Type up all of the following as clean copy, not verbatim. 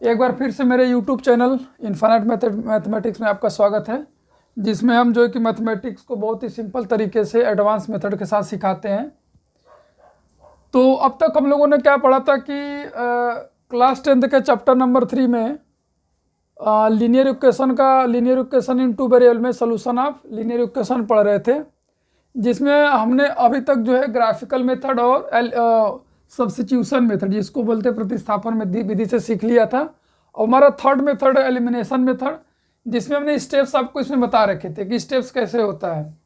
एक बार फिर से मेरे YouTube चैनल इन्फिनिट मैथमेटिक्स में आपका स्वागत है, जिसमें हम जो है कि मैथमेटिक्स को बहुत ही सिंपल तरीके से एडवांस मेथड के साथ सिखाते हैं। तो अब तक हम लोगों ने क्या पढ़ा था कि क्लास 10th के चैप्टर नंबर 3 में linear equation in two variable में सोल्यूशन ऑफ लीनियर इक्वेशन पढ़ रहे थे, जिसमें हमने अभी तक जो है ग्राफिकल मेथड और सब्स्टिट्यूशन मेथड, जिसको बोलते हैं प्रतिस्थापन विधि से सीख लिया था। और हमारा थर्ड मेथड एलिमिनेशन मेथड, जिसमें हमने स्टेप्स आपको इसमें बता रखे थे कि स्टेप्स कैसे होता है।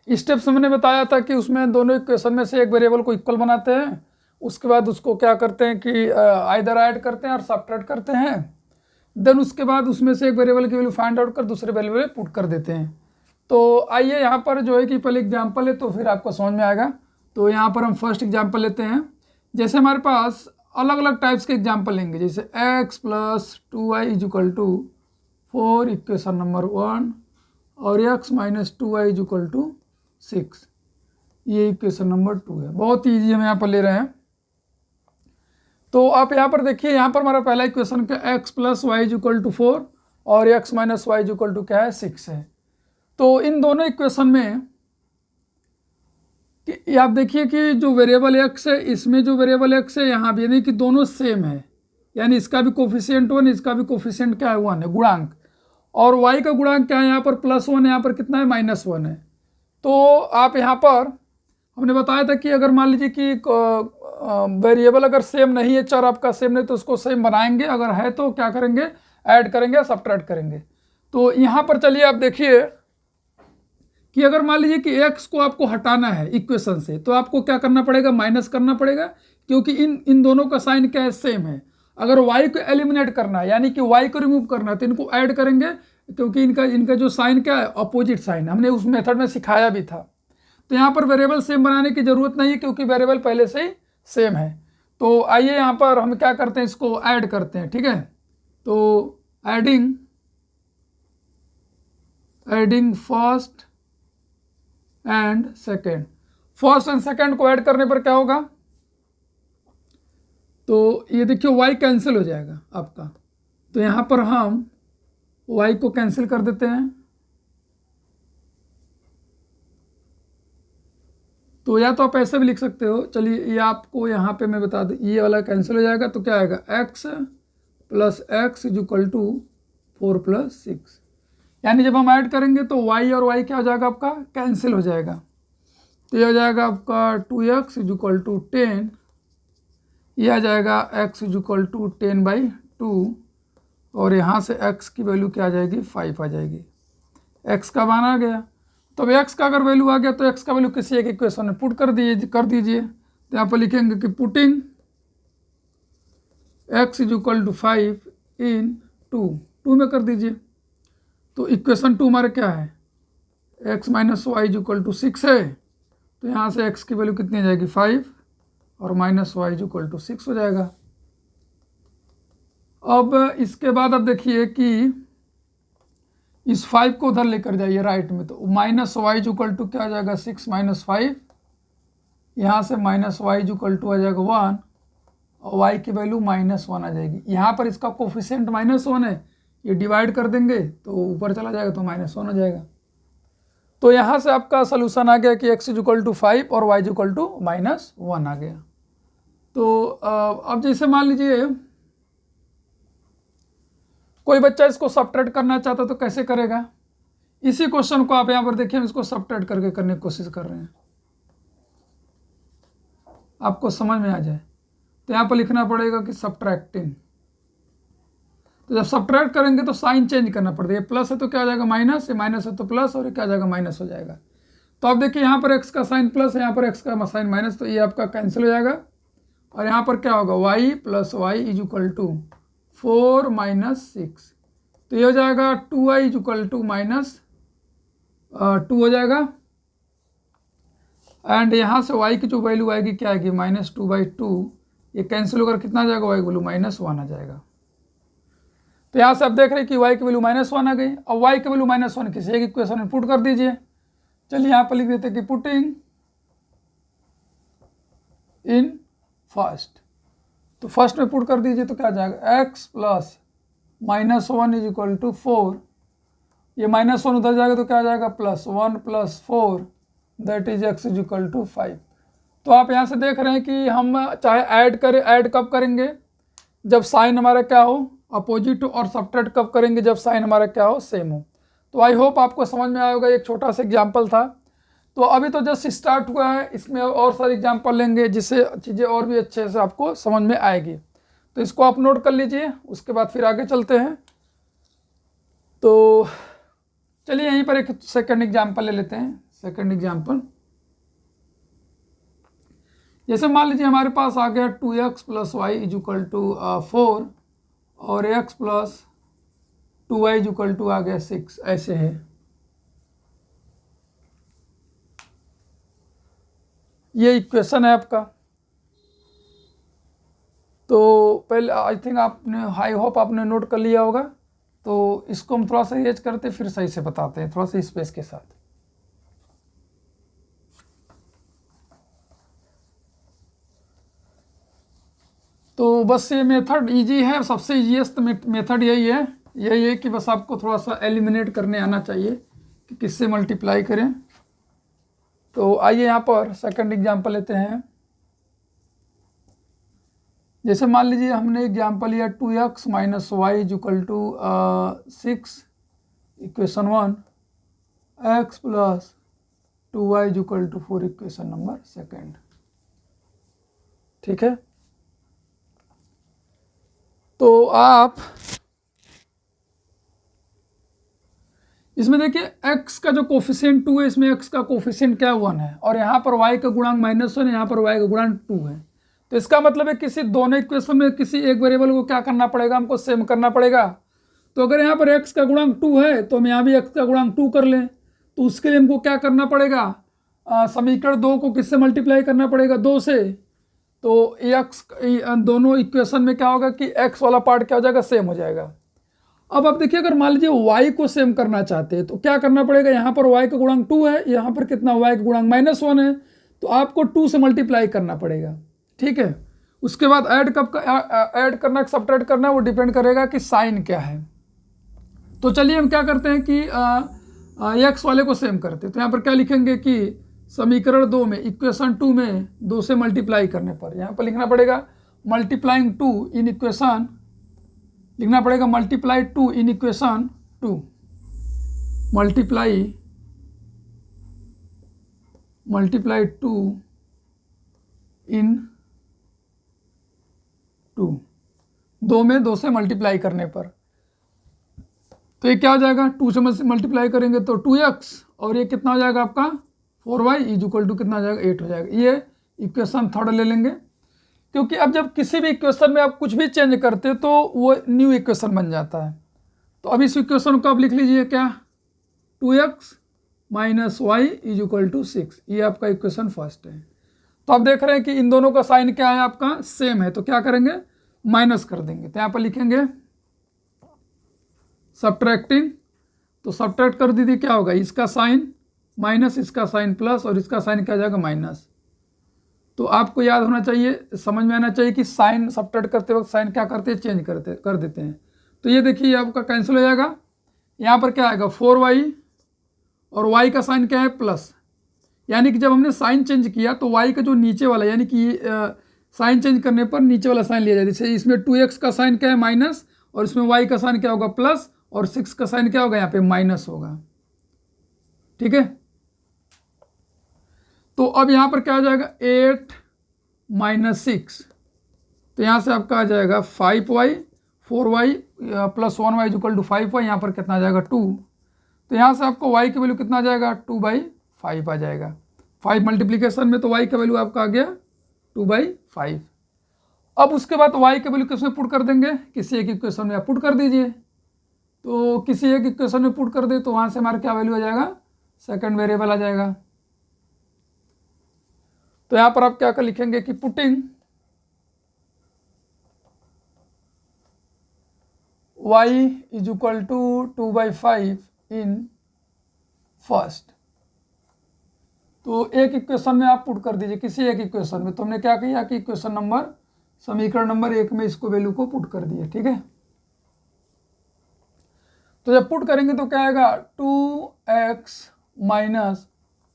स्टेप्स हमने बताया था कि उसमें दोनों इक्वेशन में से एक वेरिएबल को इक्वल बनाते हैं, उसके बाद उसको क्या करते हैं कि आइदर ऐड करते हैं और सब्ट्रैक्ट करते हैं, देन उसके बाद उसमें से एक वेरिएबल की वैल्यू फाइंड आउट कर दूसरे वेरिएबल में पुट कर देते हैं। तो आइए यहाँ पर जो है कि पहले एग्जाम्पल है तो फिर आपको समझ में आएगा। तो यहाँ पर हम फर्स्ट एग्जाम्पल लेते हैं। जैसे हमारे पास अलग अलग टाइप्स के एग्जाम्पल लेंगे, जैसे x + 2y = 4 इक्वेशन नंबर 1 और x - 2y = 6, ये इक्वेशन नंबर 2 है। बहुत ईजी हम यहाँ पर ले रहे हैं। तो आप यहाँ पर देखिए, यहाँ पर हमारा पहला इक्वेशन का x + y = 4 और x - y = क्या है 6 है। तो इन दोनों इक्वेशन में कि आप देखिए कि जो वेरिएबल x है, इसमें जो वेरिएबल x है यहाँ भी, यानी कि दोनों सेम है, यानी इसका भी कोफिशिएंट 1, इसका भी कोफिशिएंट क्या है 1 है, गुणांक। और y का गुणांक क्या है, यहाँ पर +1 है, यहाँ पर कितना है -1 है। तो आप यहाँ पर हमने बताया था कि अगर मान लीजिए कि वेरिएबल अगर सेम नहीं है, चर आपका सेम नहीं, तो उसको सेम बनाएंगे, अगर है तो क्या करेंगे, ऐड करेंगे, सब्ट्रैक्ट करेंगे। तो यहाँ पर चलिए आप देखिए कि अगर मान लीजिए कि x को आपको हटाना है इक्वेशन से, तो आपको क्या करना पड़ेगा, माइनस करना पड़ेगा, क्योंकि इन दोनों का साइन क्या है, सेम है। अगर y को एलिमिनेट करना है, यानी कि y को रिमूव करना है, तो इनको ऐड करेंगे, क्योंकि इनका जो साइन क्या है, अपोजिट साइन, हमने उस मेथड में सिखाया भी था। तो यहाँ पर वेरिएबल सेम बनाने की जरूरत नहीं है, क्योंकि वेरिएबल पहले से ही सेम है। तो आइए यहाँ पर हम क्या करते हैं, इसको ऐड करते हैं, ठीक है। तो adding first and second, first and second को ऐड करने पर क्या होगा, तो ये देखिए y कैंसिल हो जाएगा आपका। तो यहाँ पर हम y को कैंसिल कर देते हैं। तो या तो आप ऐसे भी लिख सकते हो, चलिए ये आपको यहाँ पे मैं बता दूँ, ये वाला कैंसिल हो जाएगा। तो क्या आएगा, x + x = 4 + 6, यानी जब हम ऐड करेंगे तो y और y क्या हो जाएगा, आपका कैंसिल हो जाएगा। तो ये हो जाएगा आपका 2x = 10, ये आ जाएगा x = 10/2, और यहाँ से x की वैल्यू क्या आ जाएगी, 5 आ जाएगी। x का मान आ गया। तो अब x का अगर वैल्यू आ गया तो x का वैल्यू किसी एक इक्वेशन में पुट कर दीजिए। तो यहाँ पर लिखेंगे कि पुटिंग x = 5 इन 2 में कर दीजिए। तो इक्वेशन 2 हमारे क्या है, x - y = 6 है। तो यहाँ से x की वैल्यू कितनी आ जाएगी, 5, और -y = 6 हो जाएगा। अब इसके बाद अब देखिए कि इस 5 को उधर लेकर जाइए राइट में, तो -y = क्या आ जाएगा, 6 - 5, यहाँ से -y = आ जाएगा 1, और y की वैल्यू -1 आ जाएगी। यहाँ पर इसका कोफिशिएंट -1 है, ये डिवाइड कर देंगे तो ऊपर चला जाएगा, तो -1 हो जाएगा। तो यहाँ से आपका सोल्यूशन आ गया कि x = 5 और y = -1 आ गया। तो अब जैसे मान लीजिए कोई बच्चा इसको सब्ट्रैक्ट करना चाहता तो कैसे करेगा। इसी क्वेश्चन को आप यहाँ पर देखिए, हम इसको सब्ट्रैक्ट करके करने की कोशिश कर रहे हैं, आपको समझ में आ जाए। तो यहाँ पर लिखना पड़ेगा कि सब्ट्रैक्टिंग। तो जब सब्ट्रैक्ट करेंगे तो साइन चेंज करना पड़ता है, ये प्लस है तो क्या आ जाएगा माइनस, ये माइनस है तो प्लस, और ये क्या आ जाएगा, माइनस हो जाएगा। तो अब देखिए यहाँ पर x का साइन प्लस है, यहाँ पर x का साइन माइनस, तो ये आपका कैंसिल हो जाएगा। और यहाँ पर क्या होगा, y + y = 4 - 6, तो ये हो जाएगा 2y = -2 हो जाएगा। एंड यहाँ से y की जो वैल्यू आएगी क्या आएगी, -2/2, ये कैंसिल होकर कितना आ जाएगा, y की वैल्यू -1 आ जाएगा। तो यहाँ से आप देख रहे हैं कि y की वैल्यू -1 आ गई। अब y की वैल्यू -1 किसी एक इक्वेशन में पुट कर दीजिए। चलिए यहाँ पर लिख देते हैं कि पुटिंग इन फर्स्ट, तो फर्स्ट में पुट कर दीजिए तो क्या आ जाएगा x plus -1 is equal to 4, ये -1 उधर जाएगा तो क्या आ जाएगा +1 + 4 that is x is equal to 5। तो आप यहाँ से देख रहे हैं कि हम चाहे ऐड करें, ऐड कब करेंगे जब साइन हमारा क्या हो अपोजिट हो, और सब्ट्रैक्ट कब करेंगे जब साइन हमारा क्या हो सेम हो। तो आई होप आपको समझ में आया होगा, एक छोटा सा एग्जाम्पल था। तो अभी तो जस्ट स्टार्ट हुआ है, इसमें और सारे एग्जाम्पल लेंगे जिससे चीज़ें और भी अच्छे से आपको समझ में आएगी। तो इसको आप नोट कर लीजिए, उसके बाद फिर आगे चलते हैं। तो चलिए यहीं पर एक सेकंड एग्जाम्पल ले लेते हैं। सेकंड एग्जाम्पल जैसे मान लीजिए हमारे पास आ गया 2x + y is equal to 4 और x + 2y is equal to आ गया 6, ऐसे है। ये इक्वेशन है आपका। तो पहले आई थिंक आपने, आई होप आपने नोट कर लिया होगा। तो इसको हम थोड़ा सा एज करते फिर सही से बताते हैं, थोड़ा सा स्पेस के साथ। तो बस ये मेथड इजी है, सबसे ईजीएस्ट मेथड यही है कि बस आपको थोड़ा सा एलिमिनेट करने आना चाहिए कि किससे मल्टीप्लाई करें। तो आइए यहाँ पर सेकंड एग्जांपल लेते हैं। जैसे मान लीजिए हमने एग्जांपल लिया 2x - y is equal to 6 equation 1, x + 2y is equal to 4 equation number second. ठीक है, तो आप इसमें देखिए x का जो कोफिशिएंट 2 है, इसमें x का कोफिशिएंट क्या 1 है, और यहाँ पर y का गुणांक -1 है, यहाँ पर y का गुणांक 2 है। तो इसका मतलब है किसी दोनों इक्वेशन में किसी एक वेरिएबल को क्या करना पड़ेगा, हमको सेम करना पड़ेगा। तो अगर यहाँ पर x का गुणांक 2 है तो हम यहाँ भी x का गुणांक 2 कर लें। तो उसके लिए हमको क्या करना पड़ेगा, समीकरण 2 को किससे मल्टीप्लाई करना पड़ेगा, 2 से। तो x दोनों इक्वेशन में क्या होगा कि x वाला पार्ट क्या हो जाएगा, सेम हो जाएगा। अब आप देखिए अगर मान लीजिए y को सेम करना चाहते हैं तो क्या करना पड़ेगा, यहाँ पर y का गुणांक 2 है, यहाँ पर कितना y का गुणांक -1 है, तो आपको 2 से मल्टीप्लाई करना पड़ेगा। ठीक है, उसके बाद ऐड करना सब्ट्रैक्ट करना वो डिपेंड करेगा कि साइन क्या है। तो चलिए हम क्या करते हैं कि x वाले को सेम करते हैं। तो यहाँ पर क्या लिखेंगे कि समीकरण 2 में, इक्वेशन 2 में 2 से मल्टीप्लाई करने पर यहाँ पर लिखना पड़ेगा मल्टीप्लाइंग 2 इन इक्वेशन, लिखना पड़ेगा मल्टीप्लाई 2 इन इक्वेशन 2, मल्टीप्लाई 2 इन 2, 2 में 2 से मल्टीप्लाई करने पर। तो ये क्या हो जाएगा, 2 से मल्टीप्लाई करेंगे तो 2x, और ये कितना हो जाएगा आपका 4y इज इक्वल टू कितना हो जाएगा 8 हो जाएगा। ये इक्वेशन थर्ड ले लेंगे, क्योंकि अब जब किसी भी इक्वेशन में आप कुछ भी चेंज करते तो वो न्यू इक्वेशन बन जाता है। तो अब इस इक्वेशन को आप लिख लीजिए क्या, 2x - y is equal to 6, ये आपका इक्वेशन फर्स्ट है। तो आप देख रहे हैं कि इन दोनों का साइन क्या है, आपका सेम है, तो क्या करेंगे माइनस कर देंगे। तो यहाँ पर लिखेंगे सब्ट्रैक्टिंग, तो सब्ट्रैक्ट कर दीजिए, क्या होगा, इसका साइन माइनस, इसका साइन प्लस, और इसका साइन क्या जाएगा माइनस। तो आपको याद होना चाहिए, समझ में आना चाहिए कि साइन सब्ट्रैक्ट करते वक्त साइन क्या करते हैं, चेंज कर देते हैं। तो ये देखिए आपका कैंसिल हो जाएगा, यहाँ पर क्या आएगा 4y, और y का साइन क्या है प्लस, यानी कि जब हमने साइन चेंज किया तो y का जो नीचे वाला, यानी कि साइन चेंज करने पर नीचे वाला साइन लिया जाए। जैसे इसमें 2x का साइन क्या है माइनस, और इसमें y का साइन क्या होगा प्लस, और 6 का साइन क्या होगा यहाँ पे माइनस होगा। ठीक है, तो अब यहाँ पर क्या आ जाएगा 8 - 6, तो यहाँ से आपका आ जाएगा 5y, 4y + 1y is equal to 5y, यहाँ पर कितना आ जाएगा 2। तो यहाँ से आपको y की वैल्यू कितना आ जाएगा 2/5 आ जाएगा। 5 मल्टीप्लीकेशन में तो y का वैल्यू आपका आ गया 2/5। अब उसके बाद y का वैल्यू किसमें पुट कर देंगे, किसी एक इक्वेशन में आप पुट कर दीजिए। तो किसी एक इक्वेशन में पुट कर दे तो वहाँ से हमारा क्या वैल्यू आ जाएगा, सेकंड वेरिएबल आ जाएगा। तो यहाँ पर आप क्या कर लिखेंगे कि putting y is equal to 2/5 in first. तो एक इक्वेशन में आप पुट कर दीजिए, किसी एक इक्वेशन में। तो हमने क्या किया कि इक्वेशन नंबर समीकरण नंबर 1 में इसको वैल्यू को पुट कर दिए। ठीक है, तो जब पुट करेंगे तो क्या आएगा 2x माइनस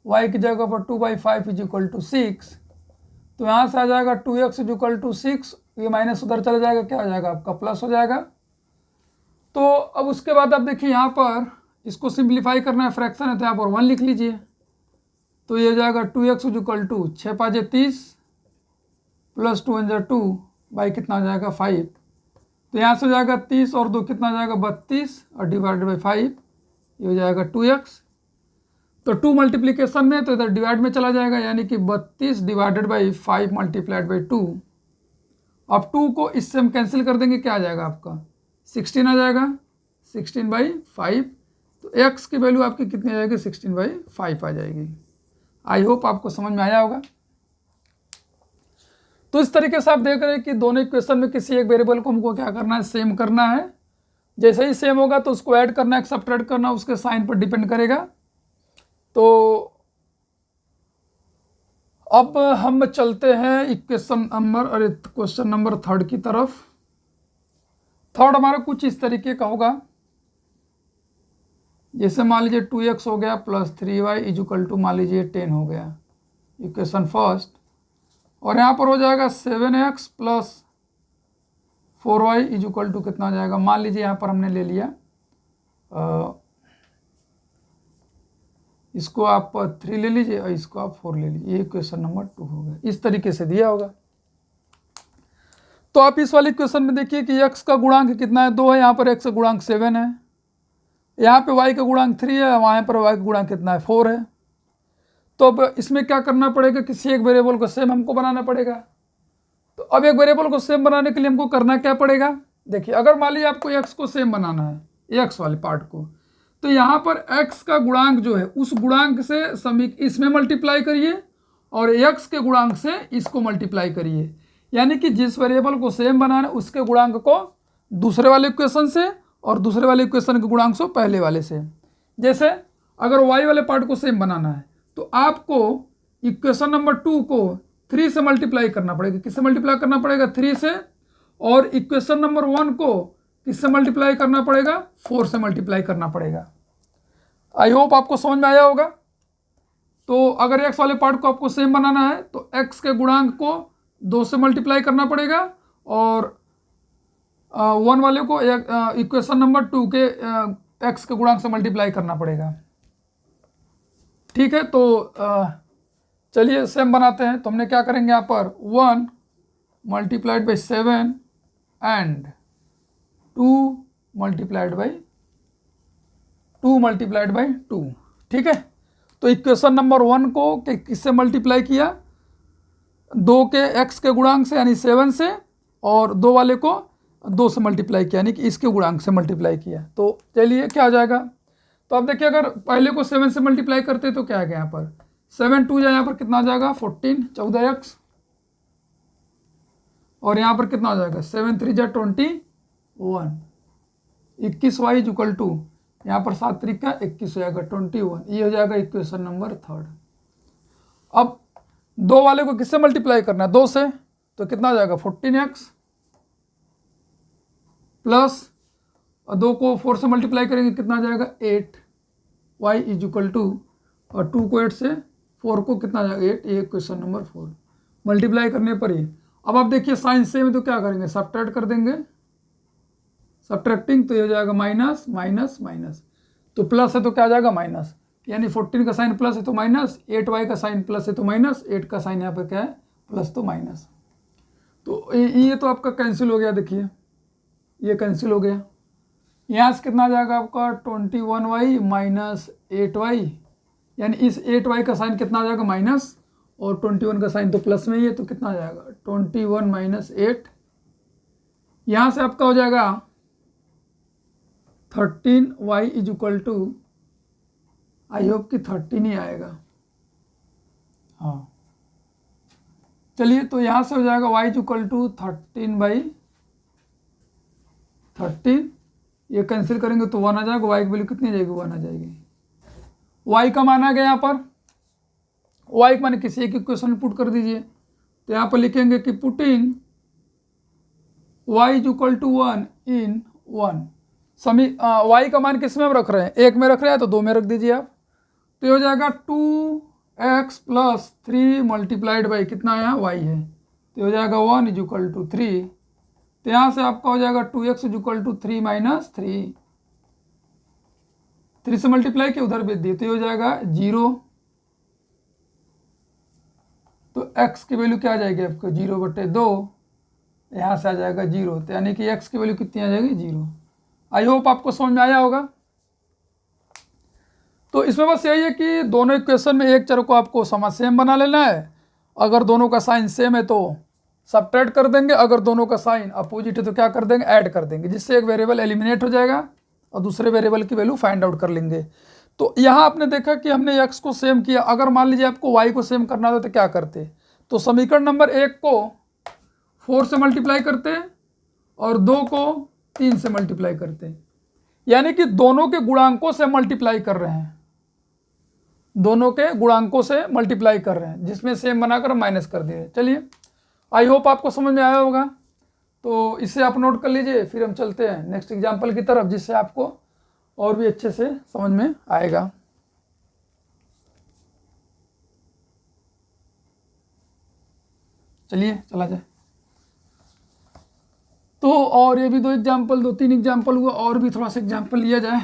वाई की जगह पर 2/5 इज इक्वल टू 6। तो यहाँ से आ जाएगा 2x इज इक्वल टू 6, ये माइनस उधर चला जाएगा, क्या हो जाएगा आपका प्लस हो जाएगा। तो अब उसके बाद आप देखिए यहाँ पर इसको सिंप्लीफाई करना है, फ्रैक्शन है तो यहाँ पर 1 लिख लीजिए। तो ये हो जाएगा 2x is equal to 6×5 = 30 plus 2 × 2 by कितना हो जाएगा 5। तो यहाँ से हो जाएगा 30 और 2 कितना हो जाएगा 32 और डिवाइडेड बाई 5, ये हो जाएगा 2x। तो 2 मल्टीप्लीकेशन में तो इधर डिवाइड में चला जाएगा, यानी कि 32 डिवाइडेड बाई 5 मल्टीप्लाइड बाई 2। अब 2 को इससे हम कैंसिल कर देंगे, क्या आ जाएगा आपका 16 आ जाएगा, 16/5। तो x की वैल्यू आपकी कितनी आ जाएगी 16/5 आ जाएगी। आई होप आपको समझ में आया होगा। तो इस तरीके से आप देख रहे हैं कि दोनों इक्वेशन में किसी एक वेरिएबल को हमको क्या करना है, सेम करना है। जैसे ही सेम होगा तो उसको ऐड करना है, सब्ट्रैक्ट करना उसके साइन पर डिपेंड करेगा। तो अब हम चलते हैं क्वेश्चन नंबर 3 की तरफ। थर्ड हमारा कुछ इस तरीके का होगा, जैसे मान लीजिए 2x हो गया plus 3y is equal to मान लीजिए 10 हो गया, इक्वेशन फर्स्ट। और यहाँ पर हो जाएगा 7x plus 4y is equal to कितना हो जाएगा, मान लीजिए यहाँ पर हमने ले लिया इसको आप 3 ले लीजिए और इसको आप 4 ले लीजिए, ये क्वेश्चन नंबर 2 हो गया। इस तरीके से दिया होगा। तो आप इस वाले क्वेश्चन में देखिए कि x का गुणांक कितना है, 2 है, यहाँ पर x का गुणांक 7 है, यहाँ पे y का गुणांक 3 है, वहाँ पर y का गुणांक कितना है 4 है। तो अब इसमें क्या करना पड़ेगा, किसी एक वेरिएबल को सेम हमको बनाना पड़ेगा। तो अब एक वेरिएबल को सेम बनाने के लिए हमको करना क्या पड़ेगा, देखिए अगर मान लीजिए आपको x को सेम बनाना है, x वाले पार्ट को, तो यहाँ पर x का गुणांक जो है उस गुणांक से इसमें मल्टीप्लाई करिए और x के गुणांक से इसको मल्टीप्लाई करिए। यानी कि जिस वेरिएबल को सेम बनाना है उसके गुणांक को दूसरे वाले इक्वेशन से और दूसरे वाले इक्वेशन के गुणांक से पहले वाले से। जैसे अगर y वाले पार्ट को सेम बनाना है तो आपको इक्वेशन नंबर 2 को 3 से मल्टीप्लाई करना पड़ेगा। किससे मल्टीप्लाई करना पड़ेगा 3 से, और इक्वेशन नंबर 1 को किससे मल्टीप्लाई करना पड़ेगा 4 से मल्टीप्लाई करना पड़ेगा। आई होप आपको समझ में आया होगा। तो अगर x वाले पार्ट को आपको सेम बनाना है तो x के गुणांक को 2 से मल्टीप्लाई करना पड़ेगा और 1 वाले को इक्वेशन नंबर 2 के x के गुणांक से मल्टीप्लाई करना पड़ेगा। ठीक है, तो चलिए सेम बनाते हैं। तो हमने क्या करेंगे यहाँ पर 1 multiplied by 7 and 2 multiplied by 2। ठीक है, तो इक्वेशन नंबर 1 को किससे मल्टीप्लाई किया, 2 के x के गुणांक से यानी 7 से, और 2 वाले को 2 से मल्टीप्लाई किया यानी कि इसके गुणांक से मल्टीप्लाई किया। तो चलिए क्या आ जाएगा, तो अब देखिए अगर पहले को 7 से मल्टीप्लाई करते तो क्या आ गया यहाँ पर 7 2 यहाँ पर कितना आ जाएगा 14 14x, और यहाँ पर कितना हो जाएगा 7 3 21 21y इज इक्वल टू यहाँ पर 7 3 का 21 हो जाएगा 21। ये हो जाएगा इक्वेशन नंबर 3। अब 2 वाले को किससे मल्टीप्लाई करना है 2 से, तो कितना हो जाएगा 14x प्लस 2 को 4 से मल्टीप्लाई करेंगे कितना आ जाएगा 8y इज इक्वल टू, और 2 को 8 से 4 को कितना आ जाएगा 8, ये क्वेश्चन नंबर 4 मल्टीप्लाई करने पर ही। अब आप देखिए साइन सेम है तो क्या करेंगे सब्ट्रैक्ट कर देंगे, सब्ट्रैक्टिंग, तो ये हो जाएगा माइनस माइनस माइनस, तो प्लस है तो क्या आ जाएगा माइनस, यानी 14 का साइन प्लस है तो माइनस, 8y का साइन प्लस है तो माइनस, 8 का साइन यहाँ पर क्या है प्लस तो माइनस। तो ये तो आपका कैंसिल हो गया, देखिए ये कैंसिल हो गया। यहाँ से कितना आ जाएगा आपका 21y माइनस 8y, यानी इस 8y का साइन कितना आ जाएगा माइनस, और 21 का साइन तो प्लस में ही है तो कितना आ जाएगा 21 माइनस 8। यहाँ से आपका हो जाएगा 13y is equal to, I hope कि 13 ही आएगा, हाँ चलिए। तो यहाँ से हो जाएगा y इज इक्वल टू 13/13, ये कैंसिल करेंगे तो 1 आ जाएगा, y की वैल्यू कितनी आ जाएगी 1 आ जाएगी। y का मान आ गया यहाँ पर, y का मान किसी एक इक्वेशन में पुट कर दीजिए। तो यहाँ पर लिखेंगे कि putting y is equal to 1 in 1। y का मान किस में हम रख रहे हैं, 1 में रख रहे हैं, तो 2 में रख दीजिए आप। तो ये हो जाएगा 2x प्लस 3 मल्टीप्लाइड बाई कितना आया y है, तो ये हो जाएगा 1 इज इक्वल टू 3। तो यहाँ से आपका हो जाएगा 2x is equal to 3 minus 3 से मल्टीप्लाई के उधर भेज दिए, तो ये हो जाएगा 0। तो x की वैल्यू क्या आ जाएगी आपको 0/2, यहाँ से आ जाएगा 0। तो यानी कि x की वैल्यू कितनी आ जाएगी 0। आई होप आपको समझ में आया होगा। तो इसमें बस यही है कि दोनों इक्वेशन में एक चर को आपको समा सेम बना लेना है। अगर दोनों का साइन सेम है तो सबट्रैक्ट कर देंगे, अगर दोनों का साइन अपोजिट है तो क्या कर देंगे, ऐड कर देंगे, जिससे एक वेरिएबल एलिमिनेट हो जाएगा और दूसरे वेरिएबल की वैल्यू फाइंड आउट कर लेंगे। तो यहाँ आपने देखा कि हमने x को सेम किया। अगर मान लीजिए आपको y को सेम करना था तो क्या करते, तो समीकरण नंबर 1 को 4 से मल्टीप्लाई करते और 2 को 3 से मल्टीप्लाई करते, यानी कि दोनों के गुणांकों से मल्टीप्लाई कर रहे हैं, दोनों के गुणांकों से मल्टीप्लाई कर रहे हैं, जिसमें सेम बनाकर माइनस कर दिए। चलिए, आई होप आपको समझ में आया होगा। तो इसे आप नोट कर लीजिए, फिर हम चलते हैं नेक्स्ट एग्जाम्पल की तरफ, जिससे आपको और भी अच्छे से समझ में आएगा। चलिए चला जाए। तो और ये भी 2-3 एग्जाम्पल हुआ, और भी थोड़ा सा एग्जाम्पल लिया जाए।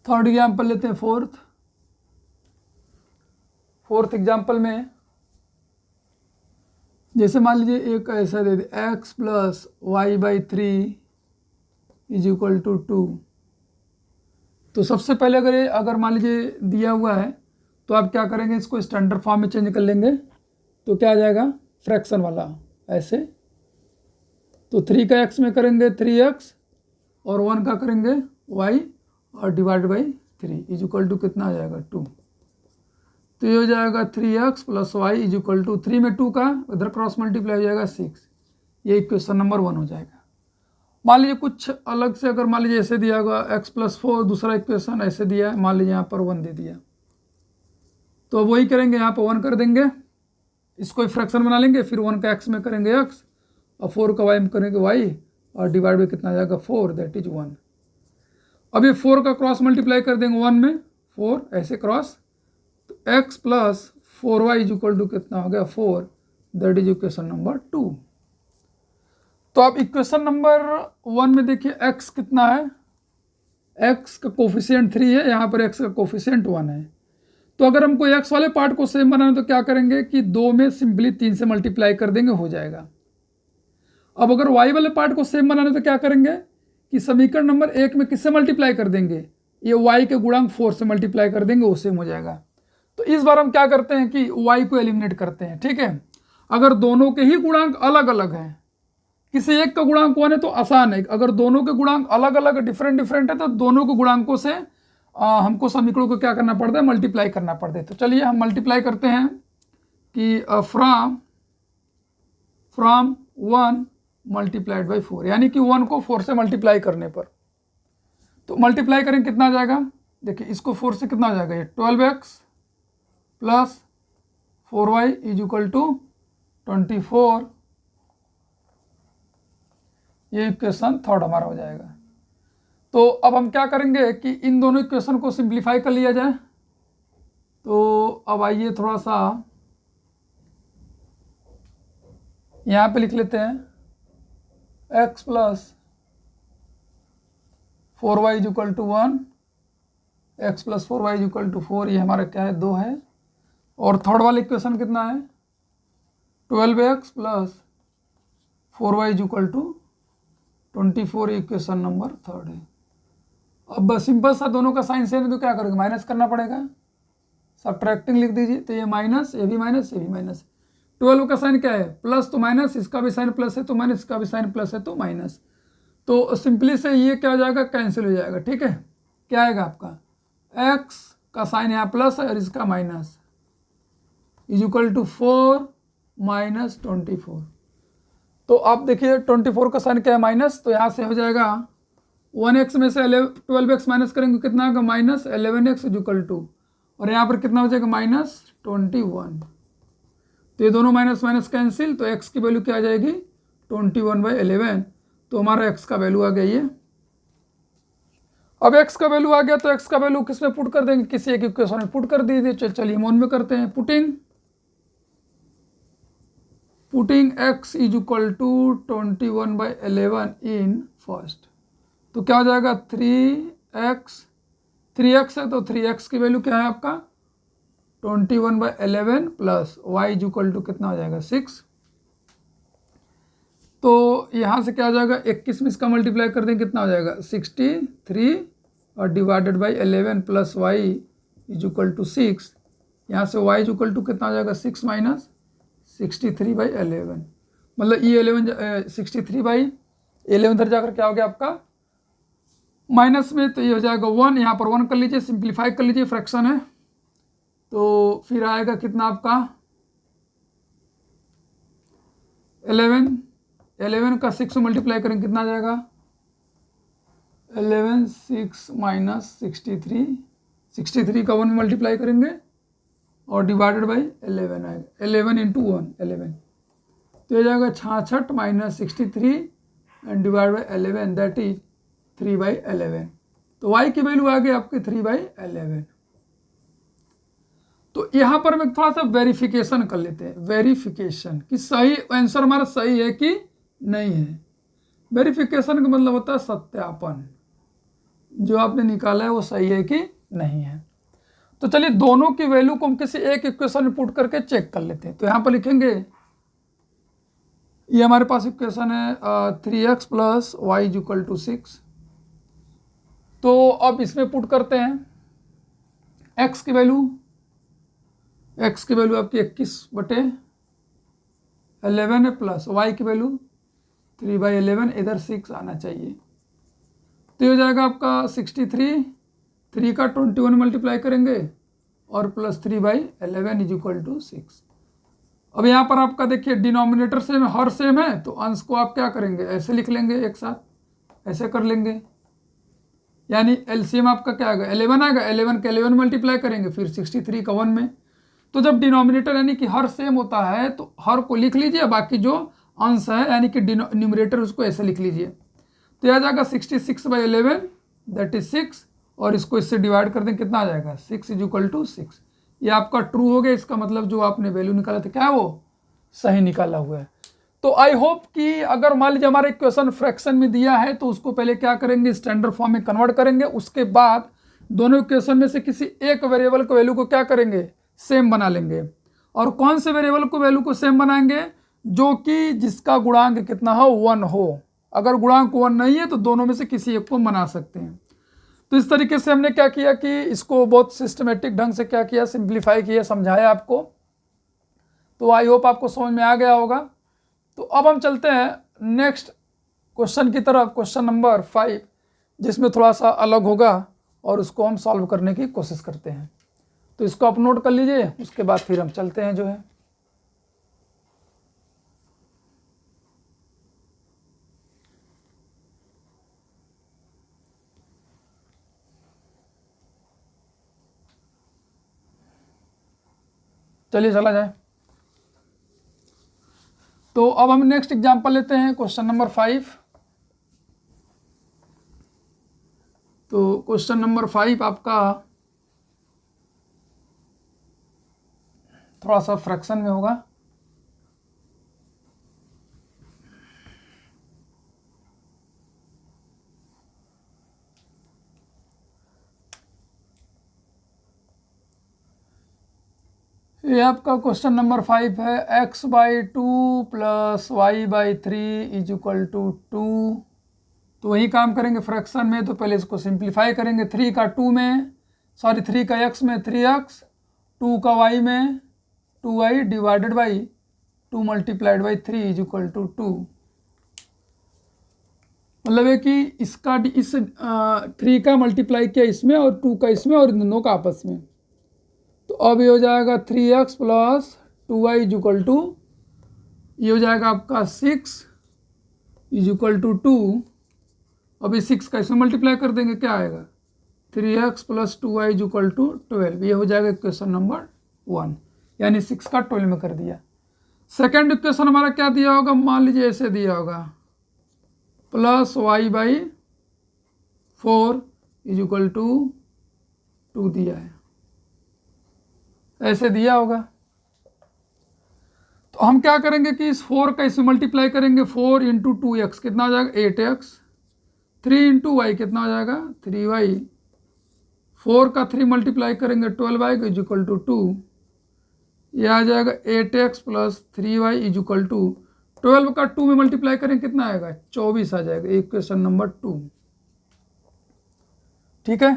थर्ड एग्जाम्पल लेते हैं, फोर्थ एग्जाम्पल में जैसे मान लीजिए एक ऐसा दे दे x plus y by 3 is equal to 2। तो सबसे पहले अगर मान लीजिए दिया हुआ है तो आप क्या करेंगे, इसको स्टैंडर्ड फॉर्म में चेंज कर लेंगे। तो क्या आ जाएगा, फ्रैक्शन वाला ऐसे। तो 3 का x में करेंगे 3x और 1 का करेंगे y और divide by 3 is equal to कितना आ जाएगा 2। तो ये हो जाएगा 3x plus y is equal to 3 में 2 का इधर क्रॉस मल्टीप्लाई हो जाएगा 6। ये इक्वेशन नंबर 1 हो जाएगा। मान लीजिए कुछ अलग से, अगर मान लीजिए ऐसे दिया होगा x प्लस 4, दूसरा इक्वेशन ऐसे दिया है, मान लीजिए यहाँ पर 1 दे दिया, तो वही करेंगे, यहाँ पर 1 कर देंगे, इसको फ्रैक्शन बना लेंगे, फिर 1 का x में करेंगे x और 4 का y में करेंगे y और डिवाइड में कितना आ जाएगा 4, दैट इज 1। अब ये 4 का क्रॉस मल्टीप्लाई कर देंगे 1 में 4 ऐसे क्रॉस, तो x plus 4y is equal to कितना हो गया 4, दैट इज इक्वेशन नंबर 2। तो आप इक्वेशन नंबर 1 में देखिए x कितना है, x का कोफिशिएंट 3 है, यहाँ पर x का कोफिशिएंट 1 है। तो अगर हमको x वाले पार्ट को सेम बनाना तो क्या करेंगे कि 2 में सिंपली 3 से मल्टीप्लाई कर देंगे, हो जाएगा। अब अगर y वाले पार्ट को सेम बनाना तो क्या करेंगे कि समीकरण नंबर 1 में किससे मल्टीप्लाई कर देंगे, ये y के गुणांक 4 से मल्टीप्लाई कर देंगे, वो सेम हो जाएगा। तो इस बार हम क्या करते हैं कि y को एलिमिनेट करते हैं, ठीक है। अगर दोनों के ही गुणांक अलग अलग हैं, किसी एक का गुणांक 1 है तो आसान है, अगर दोनों के गुणांक अलग अलग डिफरेंट है तो दोनों के गुणांकों से हमको समीकरणों को क्या करना पड़ता है, मल्टीप्लाई करना पड़ता है। तो चलिए हम मल्टीप्लाई करते हैं कि फ्रॉम 1 मल्टीप्लाइड बाई 4, यानी कि 1 को 4 से मल्टीप्लाई करने पर, तो मल्टीप्लाई करेंगे कितना आ जाएगा, देखिए इसको 4 से कितना आ जाएगा, ये 12x plus 4y is equal to 24। ये इक्वेशन थर्ड हमारा हो जाएगा। तो अब हम क्या करेंगे कि इन दोनों इक्वेशन को सिंप्लीफाई कर लिया जाए। तो अब आइए थोड़ा सा यहाँ पे लिख लेते हैं, x plus 4y is equal to 1, x plus 4y is equal to 4, ये हमारा क्या है 2 है। और थर्ड वाला इक्वेशन कितना है 12x plus 4y is equal to 24, equation number third है। अब बस सिंपल सा दोनों का साइन सेम है तो क्या करोगे, माइनस करना पड़ेगा, सब्ट्रैक्टिंग लिख दीजिए। तो ये माइनस, ये भी माइनस, ये भी माइनस। 12 का साइन क्या है प्लस, तो माइनस, इसका भी साइन प्लस है तो माइनस, इसका भी साइन प्लस है तो माइनस। तो सिंपली से ये क्या हो जाएगा, कैंसिल हो जाएगा, ठीक है। क्या आएगा आपका, x का साइन यहाँ प्लस है और इसका minus, is equal to 4 minus 24। तो आप देखिए 24 का साइन क्या है माइनस, तो यहाँ से हो जाएगा 1x में से 12x माइनस करेंगे कितना होगा -11x = और यहाँ पर कितना हो जाएगा -21। तो ये दोनों माइनस माइनस कैंसिल, तो x की वैल्यू क्या आ जाएगी 21/11। तो हमारा x का वैल्यू आ गया ये। अब x का वैल्यू आ गया तो x का वैल्यू किस में पुट कर देंगे, किसी एक इक्वेशन में पुट कर दीजिए। चलिए हम उनमें करते हैं पुटिंग x = 21/11 इन फर्स्ट। तो क्या हो जाएगा 3x है तो 3x की वैल्यू क्या है आपका 21/11 प्लस y = कितना हो जाएगा 6। तो यहाँ से क्या हो जाएगा 21 में इसका मल्टीप्लाई कर दें कितना हो जाएगा 63 और डिवाइडेड बाई 11 प्लस y = 6। यहाँ से y = कितना हो जाएगा 6 माइनस 63/11, मतलब ये 63/11 इधर जाकर क्या हो गया आपका माइनस में, तो ये हो जाएगा 1। यहाँ पर 1 कर लीजिए, सिंप्लीफाई कर लीजिए, फ्रैक्शन है। तो फिर आएगा कितना आपका 11 का 6 मल्टीप्लाई करेंगे कितना आ जाएगा 11 6 माइनस 63 का 1 मल्टीप्लाई करेंगे और डिवाइडेड बाई 11 आएगा 11 × 1 11। तो ये जाएगा 66 minus 63 and divide by 11 that is 3/11। तो y की वैल्यू आ गई आपकी 3/11। तो यहाँ पर हम थोड़ा सा वेरिफिकेशन कर लेते हैं, वेरिफिकेशन कि सही आंसर हमारा सही है कि नहीं है। वेरिफिकेशन का मतलब होता है सत्यापन, जो आपने निकाला है वो सही है कि नहीं है। तो चलिए दोनों की वैल्यू को हम किसी एक इक्वेशन में पुट करके चेक कर लेते हैं। तो यहाँ पर लिखेंगे ये हमारे पास इक्वेशन है 3x + y = 6। तो अब इसमें पुट करते हैं x की वैल्यू आपकी 21/11 है प्लस y की वैल्यू 3/11, इधर 6 आना चाहिए। तो ये हो जाएगा आपका 63, 3 का 21 मल्टीप्लाई करेंगे और प्लस 3/11 = 6। अब यहाँ पर आपका देखिए डिनोमिनेटर सेम है, हर सेम है, तो अंश को आप क्या करेंगे ऐसे लिख लेंगे, एक साथ ऐसे कर लेंगे, यानी एलसीएम आपका क्या आएगा 11 आएगा, 11 का 11 मल्टीप्लाई करेंगे फिर 63 का 1 में। तो जब डिनोमिनेटर यानी कि हर सेम होता है तो हर को लिख लीजिए, बाकी जो अंश है यानी कि न्यूमरेटर उसको ऐसे लिख लीजिए। तो यह आ जाएगा 66/11 दैट इज 6 और इसको इससे डिवाइड कर दें कितना आ जाएगा 6 = 6। ये आपका ट्रू हो गया, इसका मतलब जो आपने वैल्यू निकाला था क्या है वो सही निकाला हुआ है। तो आई होप कि अगर मान लीजिए हमारा इक्वेशन फ्रैक्शन में दिया है तो उसको पहले क्या करेंगे स्टैंडर्ड फॉर्म में कन्वर्ट करेंगे, उसके बाद दोनों इक्वेशन में से किसी एक वेरिएबल को वैल्यू को क्या करेंगे सेम बना लेंगे। और कौन से वेरिएबल को वैल्यू को सेम बनाएंगे जो कि जिसका गुणांक कितना हो 1 हो। अगर गुणांक 1 नहीं है तो दोनों में से किसी एक को बना सकते हैं। तो इस तरीके से हमने क्या किया कि इसको बहुत सिस्टमेटिक ढंग से क्या किया सिंप्लीफाई किया, समझाया आपको। तो आई होप आपको समझ में आ गया होगा। तो अब हम चलते हैं नेक्स्ट क्वेश्चन की तरफ, क्वेश्चन नंबर 5, जिसमें थोड़ा सा अलग होगा और उसको हम सॉल्व करने की कोशिश करते हैं। तो इसको आप नोट कर लीजिए, उसके बाद फिर हम चलते हैं जो है। चलिए चला जाए। तो अब हम नेक्स्ट एग्जांपल लेते हैं, क्वेश्चन नंबर 5। तो क्वेश्चन नंबर 5 आपका थोड़ा सा फ्रैक्शन में होगा। ये आपका क्वेश्चन नंबर 5 है x/2 + y/3 = 2। तो वही काम करेंगे फ्रैक्शन में। तो पहले इसको सिंप्लीफाई करेंगे, 3 का x में 3x, 2 का y में 2y डिवाइडेड बाई 2 × 3 = 2। मतलब है कि इसका इस 3 का मल्टीप्लाई किया इसमें और 2 का इसमें और दोनों का आपस में। तो अब ये हो जाएगा 3x + 2y = ये हो जाएगा आपका 6 = 2। अभी 6 का इसमें मल्टीप्लाई कर देंगे, क्या आएगा 3x + 2y = 12। ये हो जाएगा इक्वेशन नंबर 1, यानी 6 का 12 में कर दिया। सेकेंड इक्वेशन हमारा क्या दिया होगा, मान लीजिए ऐसे दिया होगा +y/4 = 2 दिया है, ऐसे दिया होगा। तो हम क्या करेंगे कि इस 4 का इसमें मल्टीप्लाई करेंगे, 4 × 2x कितना हो जाएगा 8x, 3 × y कितना हो जाएगा 3y, 4 का 3 मल्टीप्लाई करेंगे 12y = 2, ये आ जाएगा 8x + 3y = 12 का 2 में मल्टीप्लाई करेंगे कितना आएगा 24 आ जाएगा, इक्वेशन नंबर 2। ठीक है,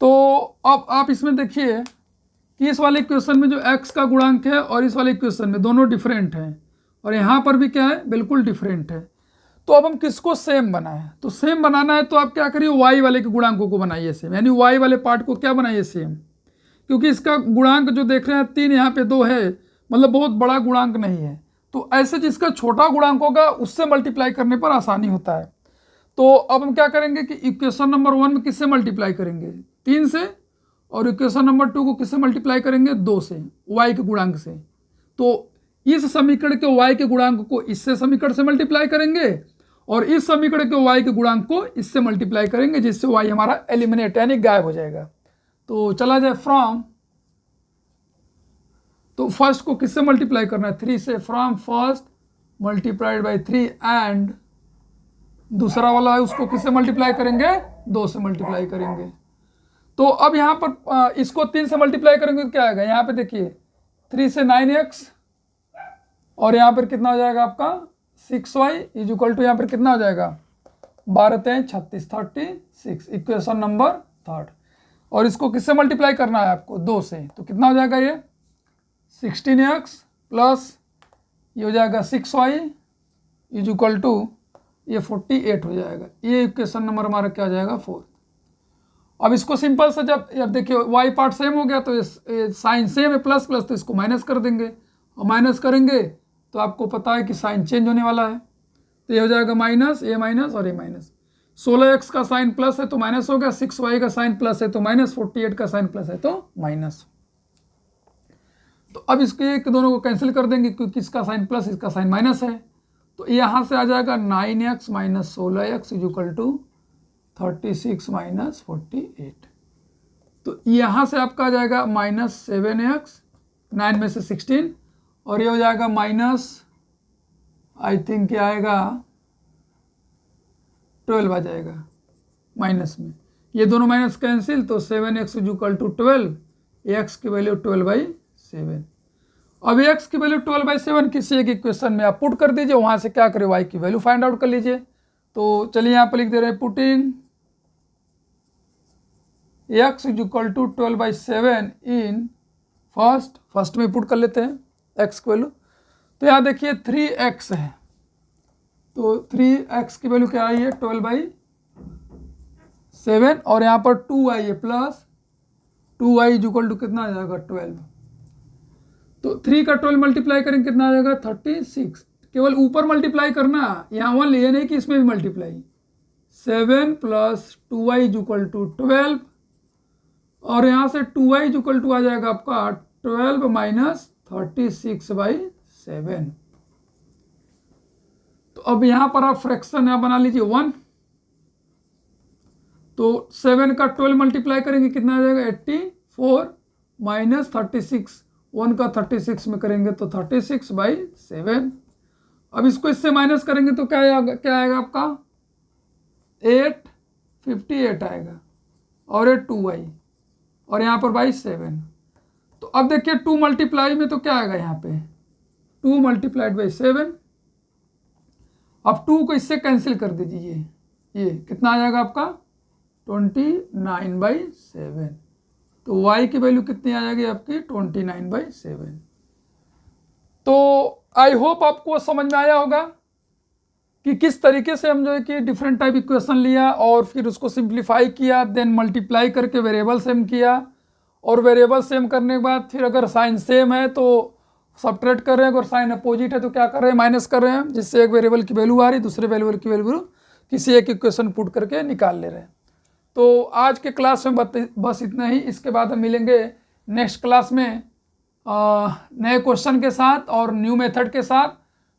तो अब आप इसमें देखिए कि इस वाले इक्वेशन में जो x का गुणांक है और इस वाले इक्वेशन में दोनों डिफरेंट हैं, और यहाँ पर भी क्या है बिल्कुल डिफरेंट है। तो अब हम किसको सेम बनाएं, तो सेम बनाना है तो आप क्या करिए y वाले के गुणांकों को बनाइए सेम, यानी y वाले पार्ट को क्या बनाइए सेम, क्योंकि इसका गुणांक जो देख रहे हैं 3 यहाँ पे 2 है, मतलब बहुत बड़ा गुणांक नहीं है। तो ऐसे जिसका छोटा गुणांक होगा उससे मल्टीप्लाई करने पर आसानी होता है। तो अब हम क्या करेंगे कि इक्वेशन नंबर 1 में किससे मल्टीप्लाई करेंगे 3 से, और इक्वेशन नंबर 2 को किससे मल्टीप्लाई करेंगे 2 से, y के गुणांक से। तो इस समीकरण के y के गुणांक को इससे समीकरण से मल्टीप्लाई करेंगे और इस समीकरण के y के गुणांक को इससे मल्टीप्लाई करेंगे, जिससे y हमारा एलिमिनेट यानी गायब हो जाएगा। तो चला जाए फ्रॉम, तो फर्स्ट को किससे मल्टीप्लाई करना है 3 से, from first multiplied by 3 and दूसरा वाला है उसको किससे मल्टीप्लाई करेंगे 2 से मल्टीप्लाई करेंगे। तो अब यहाँ पर इसको 3 से मल्टीप्लाई करेंगे तो क्या आएगा, यहाँ पे देखिए 3 से 9x और यहाँ पर कितना हो जाएगा आपका 6y = यहाँ पर कितना हो जाएगा 12 × 36 36, इक्वेशन नंबर 3। और इसको किससे मल्टीप्लाई करना है आपको 2 से, तो कितना हो जाएगा ये 16x प्लस ये हो जाएगा 6y = ये 48 हो जाएगा। ये इक्वेशन नंबर हमारा क्या हो जाएगा 4। अब इसको सिंपल से जब देखिए y पार्ट सेम हो गया तो ये साइन सेम है प्लस प्लस, तो इसको माइनस कर देंगे और माइनस करेंगे तो आपको पता है कि साइन चेंज होने वाला है। तो ये हो जाएगा माइनस, ये माइनस और ये माइनस। 16x का साइन प्लस है तो माइनस हो गया, 6y का साइन प्लस है तो माइनस, 48 का साइन प्लस है तो माइनस। तो अब इसके एक दोनों को कैंसिल कर देंगे क्योंकि इसका साइन प्लस इसका साइन माइनस है। तो यहाँ से आ जाएगा 9x - 16x = 36 - 48। तो यहाँ से आपका आ जाएगा -7x, 9 में से 16, और ये हो जाएगा माइनस आई थिंक क्या आएगा 12 आ जाएगा माइनस में, ये दोनों माइनस कैंसिल, तो 7x = 12, x की वैल्यू 12/7। अब x की वैल्यू 12/7 किसी एक इक्वेशन में आप पुट कर दीजिए, वहाँ से क्या करें y की वैल्यू फाइंड आउट कर लीजिए। तो चलिए यहाँ पर लिख दे रहे हैं पुटिंग x = 12/7 इन फर्स्ट में पुट कर लेते हैं x की वैल्यू। तो यहाँ देखिए 3x है, तो 3x की वैल्यू क्या आई है 12/7, और यहाँ पर 2y है प्लस 2y = कितना आ जाएगा 12। तो 3 का 12 मल्टीप्लाई करेंगे कितना आ जाएगा 36। केवल ऊपर मल्टीप्लाई करना, यहाँ 1 ये नहीं कि इसमें भी मल्टीप्लाई। 7 + 2y = 12, और यहाँ से 2y = आ जाएगा आपका 12 - 36/7। तो अब यहाँ पर आप फ्रैक्शन यहाँ बना लीजिए 1। तो 7 का 12 मल्टीप्लाई करेंगे कितना आ जाएगा 84 - 36, 1 का 36 में करेंगे तो 36/7। अब इसको इससे माइनस करेंगे तो क्या आएगा आपका 858 आएगा, और ये 2y, और यहाँ पर बाई 7। तो अब देखिए 2 मल्टीप्लाई में तो क्या आएगा यहाँ पे 2 × 7। अब 2 को इससे कैंसिल कर दीजिए, ये कितना आ जाएगा आपका 29/7। तो y की वैल्यू कितनी आ जाएगी आपकी 29/7। तो आई होप आपको समझ में आया होगा कि किस तरीके से हम जो है कि डिफरेंट टाइप इक्वेशन लिया और फिर उसको सिंप्लीफाई किया, देन मल्टीप्लाई करके वेरिएबल सेम किया, और वेरिएबल सेम करने के बाद फिर अगर साइन सेम है तो सब्ट्रैक्ट कर रहे हैं, अगर साइन अपोजिट है तो क्या कर रहे हैं माइनस कर रहे हैं, जिससे एक वेरिएबल की वैल्यू आ रही दूसरे वेरिएबल की वैल्यू किसी एक क्वेश्चन पुट करके निकाल ले रहे हैं। तो आज के क्लास में बस इतना ही। इसके बाद हम मिलेंगे नेक्स्ट क्लास में नए क्वेश्चन के साथ और न्यू मेथड के साथ।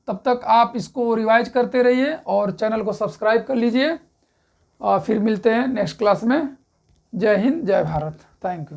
तब तक आप इसको रिवाइज करते रहिए और चैनल को सब्सक्राइब कर लीजिए। फिर मिलते हैं नेक्स्ट क्लास में। जय हिंद, जय भारत। Thank you.